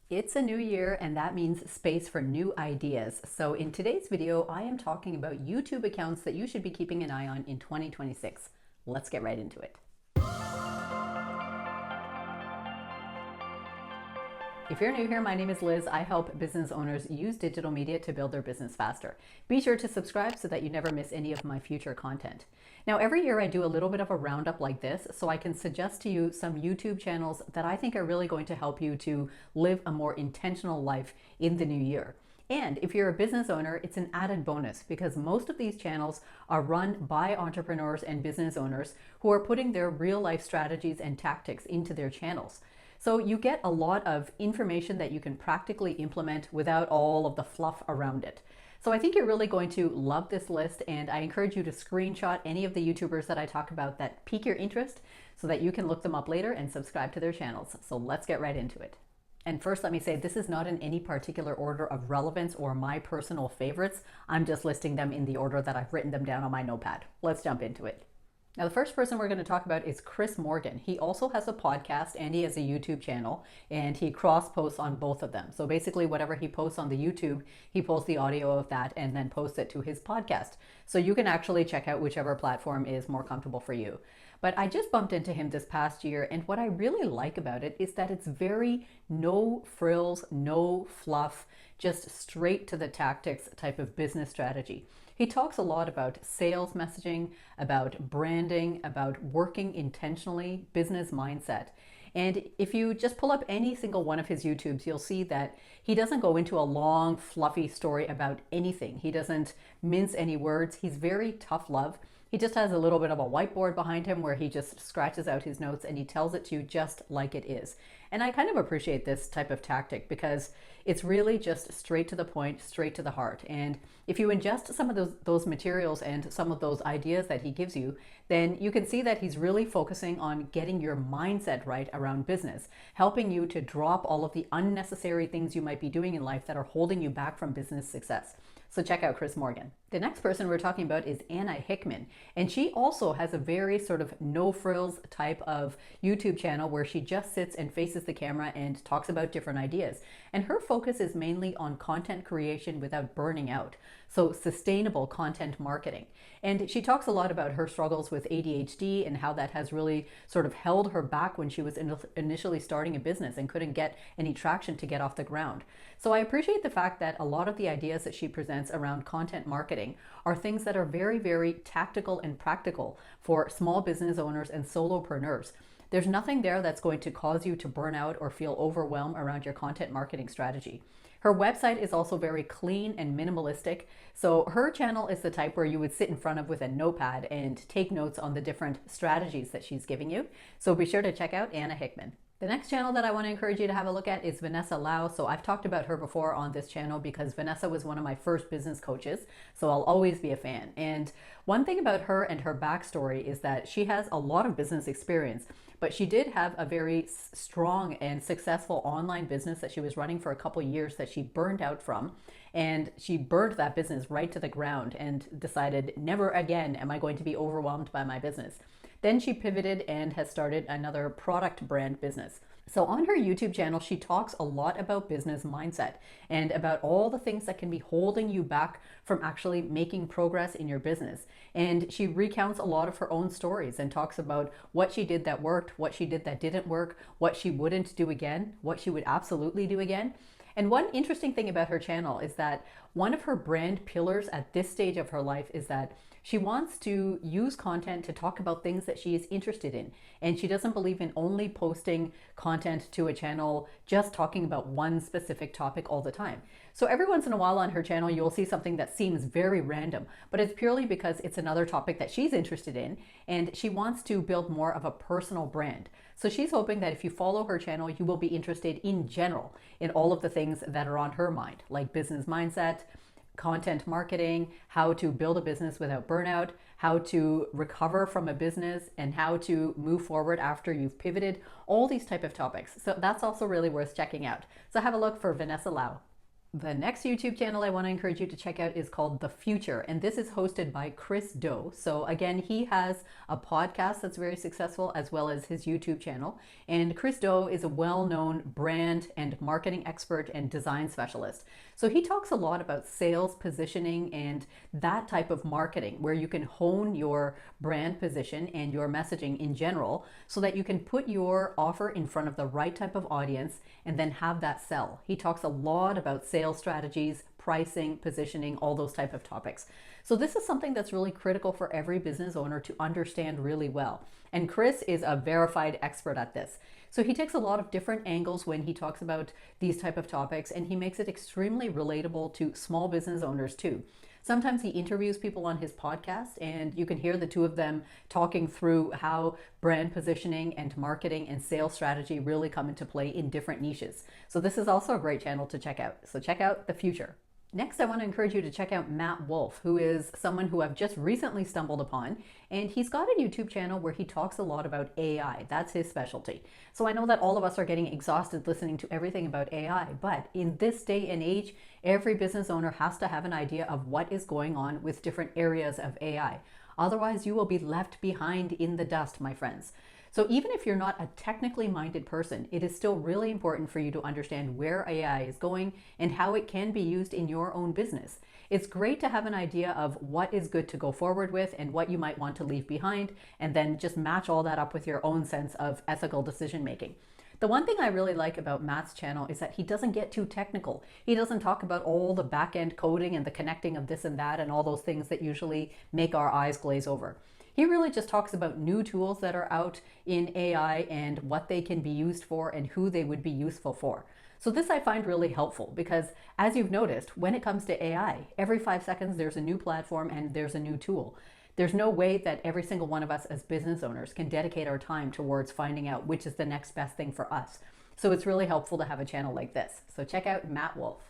It's a new year, and that means space for new ideas. So in today's video, I am talking about YouTube accounts that you should be keeping an eye on in 2026. Let's get right into it. If you're new here, my name is Liz. I help business owners use digital media to build their business faster. Be sure to subscribe so that you never miss any of my future content. Now, every year I do a little bit of a roundup like this so I can suggest to you some YouTube channels that I think are really going to help you to live a more intentional life in the new year. And if you're a business owner, it's an added bonus because most of these channels are run by entrepreneurs and business owners who are putting their real life strategies and tactics into their channels. So you get a lot of information that you can practically implement without all of the fluff around it. So I think you're really going to love this list, and I encourage you to screenshot any of the YouTubers that I talk about that pique your interest so that you can look them up later and subscribe to their channels. So let's get right into it. And first, let me say this is not in any particular order of relevance or my personal favorites. I'm just listing them in the order that I've written them down on my notepad. Let's jump into it. Now, the first person we're going to talk about is Chris Morgan. He also has a podcast and he has a YouTube channel, and he cross posts on both of them. So basically, whatever he posts on the YouTube, he posts the audio of that and then posts it to his podcast. So you can actually check out whichever platform is more comfortable for you. But I just bumped into him this past year, and what I really like about it is that it's very no frills, no fluff, just straight to the tactics type of business strategy. He talks a lot about sales messaging, about branding, about working intentionally, business mindset. And if you just pull up any single one of his YouTubes, you'll see that he doesn't go into a long, fluffy story about anything. He doesn't mince any words. He's very tough love. He just has a little bit of a whiteboard behind him where he just scratches out his notes and he tells it to you just like it is. And I kind of appreciate this type of tactic because it's really just straight to the point, straight to the heart. And if you ingest some of those materials and some of those ideas that he gives you, then you can see that he's really focusing on getting your mindset right around business, helping you to drop all of the unnecessary things you might be doing in life that are holding you back from business success. So check out Chris Morgan. The next person we're talking about is Anna Hickman, and she also has a very sort of no frills type of YouTube channel where she just sits and faces the camera and talks about different ideas. And her focus is mainly on content creation without burning out. So sustainable content marketing. And she talks a lot about her struggles with ADHD and how that has really sort of held her back when she was initially starting a business and couldn't get any traction to get off the ground. So I appreciate the fact that a lot of the ideas that she presents around content marketing are things that are very, very tactical and practical for small business owners and solopreneurs. There's nothing there that's going to cause you to burn out or feel overwhelmed around your content marketing strategy. Her website is also very clean and minimalistic. So her channel is the type where you would sit in front of with a notepad and take notes on the different strategies that she's giving you. So be sure to check out Anna Hickman. The next channel that I want to encourage you to have a look at is Vanessa Lau. So I've talked about her before on this channel because Vanessa was one of my first business coaches. So I'll always be a fan. And one thing about her and her backstory is that she has a lot of business experience, but she did have a very strong and successful online business that she was running for a couple years that she burned out from. And she burned that business right to the ground and decided, never again am I going to be overwhelmed by my business. Then she pivoted and has started another product brand business. So on her YouTube channel, she talks a lot about business mindset and about all the things that can be holding you back from actually making progress in your business. And she recounts a lot of her own stories and talks about what she did that worked, what she did that didn't work, what she wouldn't do again, what she would absolutely do again. And one interesting thing about her channel is that one of her brand pillars at this stage of her life is that she wants to use content to talk about things that she is interested in. And she doesn't believe in only posting content to a channel just talking about one specific topic all the time. So every once in a while on her channel, you'll see something that seems very random, but it's purely because it's another topic that she's interested in and she wants to build more of a personal brand. So she's hoping that if you follow her channel, you will be interested in general in all of the things that are on her mind, like business mindset, content marketing, how to build a business without burnout, how to recover from a business, and how to move forward after you've pivoted, all these type of topics. So that's also really worth checking out. So have a look for Vanessa Lau. The next YouTube channel I want to encourage you to check out is called The Future, and this is hosted by Chris Do. So again, he has a podcast that's very successful as well as his YouTube channel. And Chris Do is a well-known brand and marketing expert and design specialist. So he talks a lot about sales, positioning, and that type of marketing where you can hone your brand position and your messaging in general so that you can put your offer in front of the right type of audience and then have that sell. He talks a lot about sales strategies, pricing, positioning, all those type of topics. So this is something that's really critical for every business owner to understand really well. And Chris is a verified expert at this. So he takes a lot of different angles when he talks about these type of topics, and he makes it extremely relatable to small business owners too. Sometimes he interviews people on his podcast, and you can hear the two of them talking through how brand positioning and marketing and sales strategy really come into play in different niches. So this is also a great channel to check out. So check out The Future. Next, I want to encourage you to check out Matt Wolf, who is someone who I've just recently stumbled upon. And he's got a YouTube channel where he talks a lot about AI. That's his specialty. So I know that all of us are getting exhausted listening to everything about AI, but in this day and age, every business owner has to have an idea of what is going on with different areas of AI. Otherwise, you will be left behind in the dust, my friends. So even if you're not a technically minded person, it is still really important for you to understand where AI is going and how it can be used in your own business. It's great to have an idea of what is good to go forward with and what you might want to leave behind, and then just match all that up with your own sense of ethical decision making. The one thing I really like about Matt's channel is that he doesn't get too technical. He doesn't talk about all the back-end coding and the connecting of this and that and all those things that usually make our eyes glaze over. He really just talks about new tools that are out in AI and what they can be used for and who they would be useful for. So this I find really helpful because, as you've noticed, when it comes to AI, every 5 seconds there's a new platform and there's a new tool. There's no way that every single one of us as business owners can dedicate our time towards finding out which is the next best thing for us. So it's really helpful to have a channel like this. So check out Matt Wolf.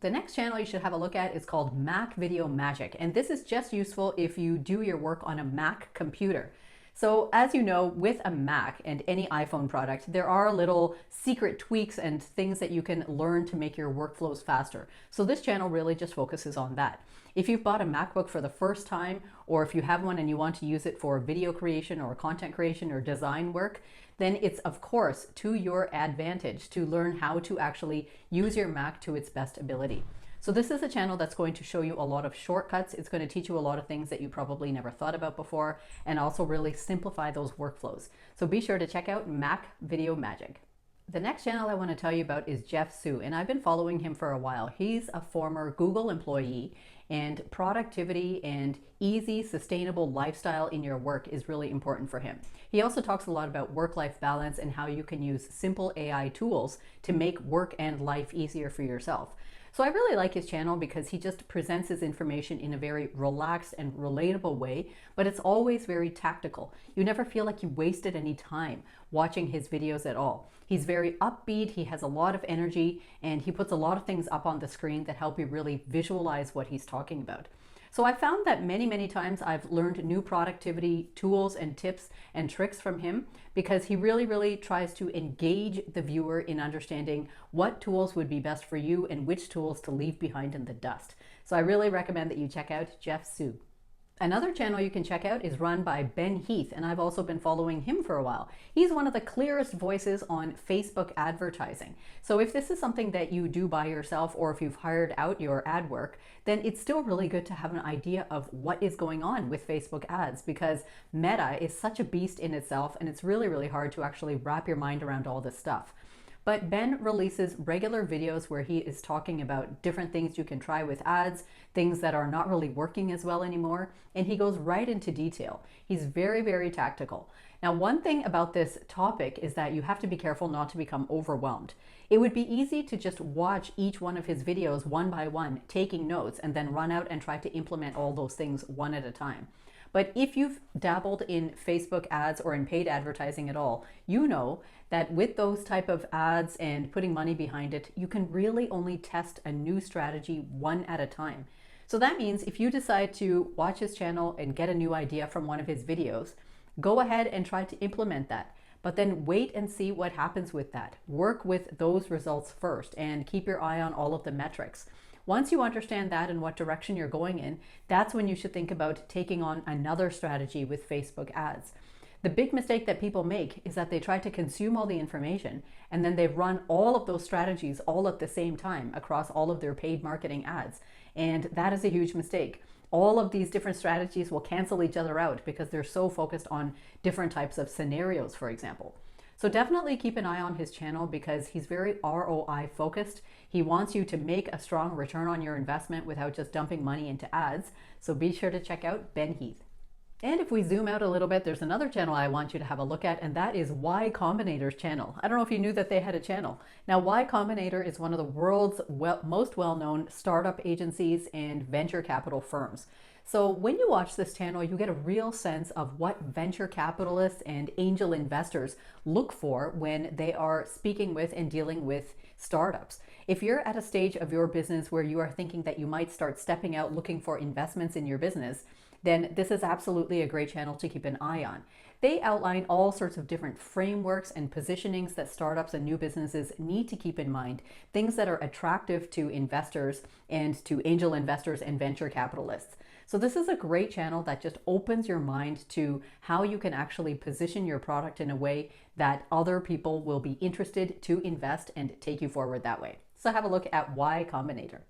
The next channel you should have a look at is called Mac Video Magic, and this is just useful if you do your work on a Mac computer. So as you know, with a Mac and any iPhone product, there are little secret tweaks and things that you can learn to make your workflows faster. So this channel really just focuses on that. If you've bought a MacBook for the first time, or if you have one and you want to use it for video creation or content creation or design work, then it's of course to your advantage to learn how to actually use your Mac to its best ability. So this is a channel that's going to show you a lot of shortcuts. It's going to teach you a lot of things that you probably never thought about before, and also really simplify those workflows. So be sure to check out Mac Video Magic. The next channel I want to tell you about is Jeff Su, and I've been following him for a while. He's a former Google employee, and productivity and easy, sustainable lifestyle in your work is really important for him. He also talks a lot about work-life balance and how you can use simple AI tools to make work and life easier for yourself. So I really like his channel because he just presents his information in a very relaxed and relatable way, but it's always very tactical. You never feel like you wasted any time watching his videos at all. He's very upbeat, he has a lot of energy, and he puts a lot of things up on the screen that help you really visualize what he's talking about. So I found that many times I've learned new productivity tools and tips and tricks from him because he really tries to engage the viewer in understanding what tools would be best for you and which tools to leave behind in the dust. So I really recommend that you check out Jeff Su. Another channel you can check out is run by Ben Heath, and I've also been following him for a while. He's one of the clearest voices on Facebook advertising. So if this is something that you do by yourself or if you've hired out your ad work, then it's still really good to have an idea of what is going on with Facebook ads because Meta is such a beast in itself and it's really hard to actually wrap your mind around all this stuff. But Ben releases regular videos where he is talking about different things you can try with ads, things that are not really working as well anymore, and he goes right into detail. He's very tactical. Now, one thing about this topic is that you have to be careful not to become overwhelmed. It would be easy to just watch each one of his videos one by one, taking notes, and then run out and try to implement all those things one at a time. But if you've dabbled in Facebook ads or in paid advertising at all, you know that with those type of ads and putting money behind it, you can really only test a new strategy one at a time. So that means if you decide to watch his channel and get a new idea from one of his videos, go ahead and try to implement that. but then wait and see what happens with that. Work with those results first and keep your eye on all of the metrics. Once you understand that and what direction you're going in, that's when you should think about taking on another strategy with Facebook ads. The big mistake that people make is that they try to consume all the information and then they run all of those strategies all at the same time across all of their paid marketing ads. And that is a huge mistake. All of these different strategies will cancel each other out because they're so focused on different types of scenarios, for example. So definitely keep an eye on his channel because he's very ROI focused. He wants you to make a strong return on your investment without just dumping money into ads. So be sure to check out Ben Heath. And if we zoom out a little bit, there's another channel I want you to have a look at, and that is Y Combinator's channel. I don't know if you knew that they had a channel. Now, Y Combinator is one of the world's most well-known startup agencies and venture capital firms. So when you watch this channel, you get a real sense of what venture capitalists and angel investors look for when they are speaking with and dealing with startups. If you're at a stage of your business where you are thinking that you might start stepping out looking for investments in your business, then this is absolutely a great channel to keep an eye on. They outline all sorts of different frameworks and positionings that startups and new businesses need to keep in mind, things that are attractive to investors and to angel investors and venture capitalists. So this is a great channel that just opens your mind to how you can actually position your product in a way that other people will be interested to invest and take you forward that way. So have a look at Y Combinator.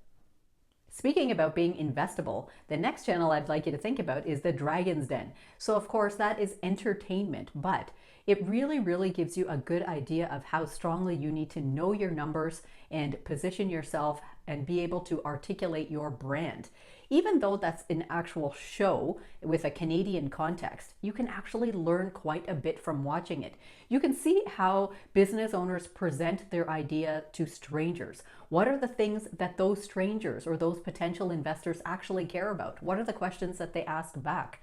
Speaking about being investable, the next channel I'd like you to think about is the Dragon's Den. So of course that is entertainment, but it really gives you a good idea of how strongly you need to know your numbers and position yourself and be able to articulate your brand. Even though that's an actual show with a Canadian context, you can actually learn quite a bit from watching it. You can see how business owners present their idea to strangers. What are the things that those strangers or those potential investors actually care about? What are the questions that they ask back?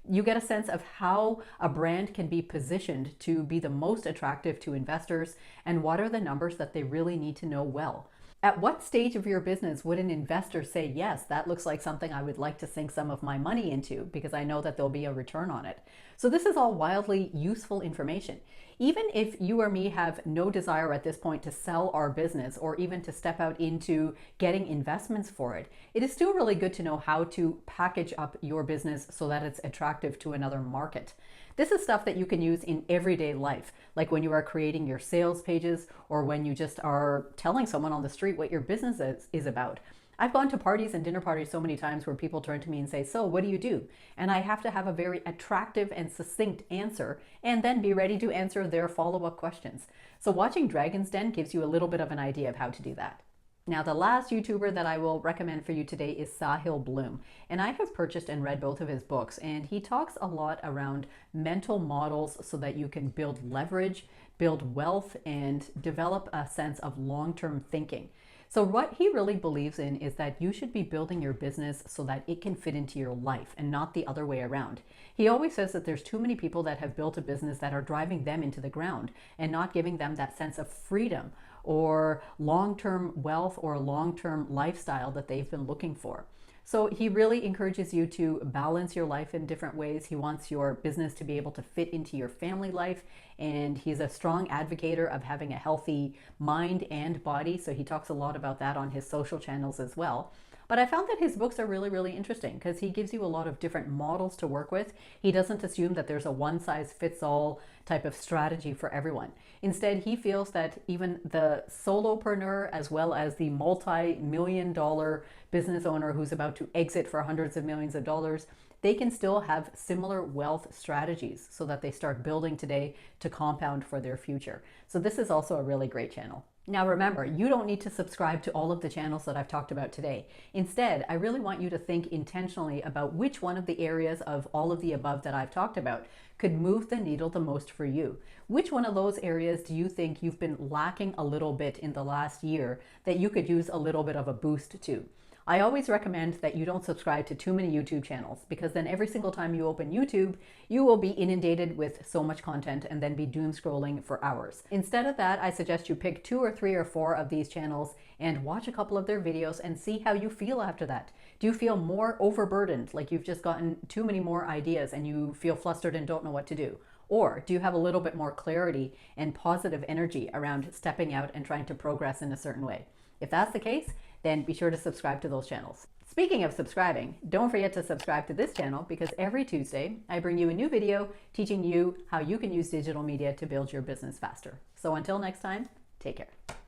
You get a sense of how a brand can be positioned to be the most attractive to investors and what are the numbers that they really need to know well. At what stage of your business would an investor say, yes, that looks like something I would like to sink some of my money into because I know that there'll be a return on it? So this is all wildly useful information. Even if you or me have no desire at this point to sell our business or even to step out into getting investments for it, it is still really good to know how to package up your business so that it's attractive to another market. This is stuff that you can use in everyday life, like when you are creating your sales pages or when you just are telling someone on the street what your business is about. I've gone to parties and dinner parties so many times where people turn to me and say, so what do you do? And I have to have a very attractive and succinct answer and then be ready to answer their follow-up questions. So watching Dragon's Den gives you a little bit of an idea of how to do that. Now, the last YouTuber that I will recommend for you today is Sahil Bloom, and I have purchased and read both of his books, and he talks a lot around mental models so that you can build leverage, build wealth, and develop a sense of long-term thinking. So what he really believes in is that you should be building your business so that it can fit into your life and not the other way around. He always says that there's too many people that have built a business that are driving them into the ground and not giving them that sense of freedom or long-term wealth or long-term lifestyle that they've been looking for. So he really encourages you to balance your life in different ways. He wants your business to be able to fit into your family life, and he's a strong advocator of having a healthy mind and body. So he talks a lot about that on his social channels as well. But I found that his books are really interesting because he gives you a lot of different models to work with. He doesn't assume that there's a one-size-fits-all type of strategy for everyone. Instead, he feels that even the solopreneur as well as the multi-million-dollar business owner who's about to exit for hundreds of millions of dollars, they can still have similar wealth strategies so that they start building today to compound for their future. So this is also a really great channel. Now remember, you don't need to subscribe to all of the channels that I've talked about today. Instead, I really want you to think intentionally about which one of the areas of all of the above that I've talked about could move the needle the most for you. Which one of those areas do you think you've been lacking a little bit in the last year that you could use a little bit of a boost to? I always recommend that you don't subscribe to too many YouTube channels because then every single time you open YouTube, you will be inundated with so much content and then be doom scrolling for hours. Instead of that, I suggest you pick 2 or 3 or 4 of these channels and watch a couple of their videos and see how you feel after that. Do you feel more overburdened, like you've just gotten too many more ideas and you feel flustered and don't know what to do? Or do you have a little bit more clarity and positive energy around stepping out and trying to progress in a certain way? If that's the case, then be sure to subscribe to those channels. Speaking of subscribing, don't forget to subscribe to this channel because every Tuesday I bring you a new video teaching you how you can use digital media to build your business faster. So until next time, take care.